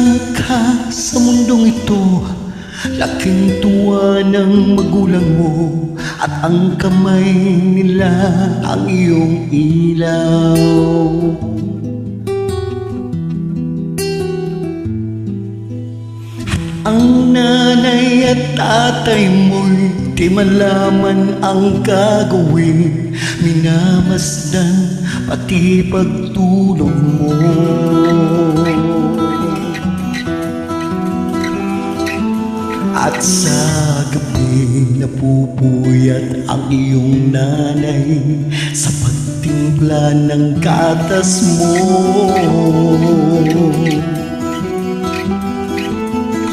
Isang ka sa mundong ito, laking tuwa ng magulang mo, at ang kamay nila ang iyong ilaw. Ang nanay at tatay mo'y di malaman ang gagawin, minamasdan pati pagtulog mo. At sa gabi napupuyat ang iyong nanay sa pagtimpla ng gatas mo.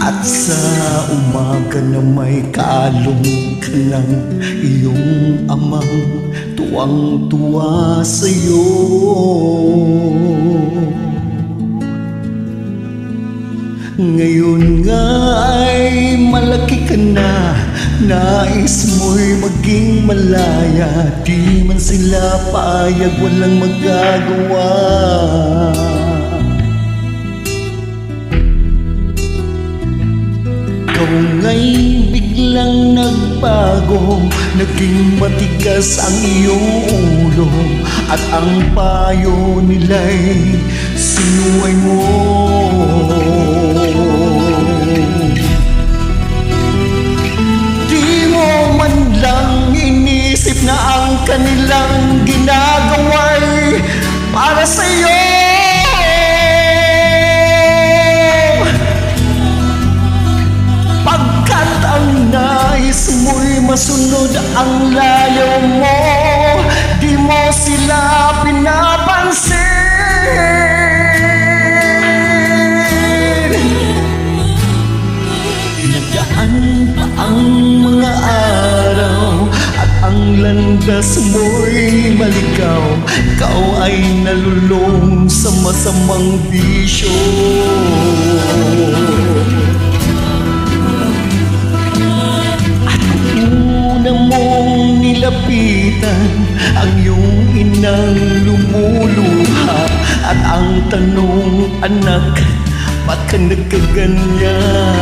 At sa umaga na may kalong ka ng iyong amang tuwang-tuwa sa'yo. Ngayon nga ay malaki ka na, nais mo'y maging malaya, di man sila payag, walang magagawa. Ikaw nga'y biglang nagbago, naging matigas ang iyong ulo, at ang payo nila'y sinuway mo. Di mo man lang inisip na ang kanilang ginagawa'y para sa'yo. Ang nais mo'y masunod ang layaw mo, di mo sila pinapansin. Nagaan pa ang mga araw at ang landas mo'y maligaw, ikaw ay nalulong sa masamang bisyo. Mong nilapitan ang iyong inang lumuluha, at ang tanong, anak, ba't ka nagkaganyan?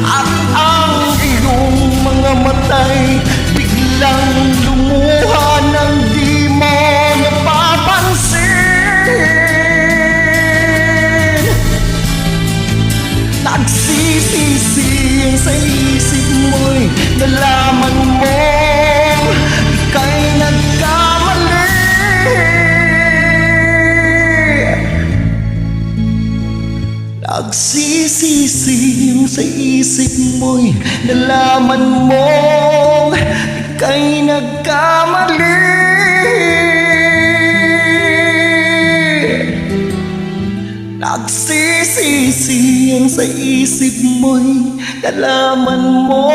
At ang iyong mga matay biglang lumuha nang di mo napapansin. Nagsisisi sa isip mo'y nalaman mo ika'y nagkamali. Nagsisisi sa isip mo'y nalaman mo ika'y nagkamali. Nagsisisi sa isip mo'y nalaman mo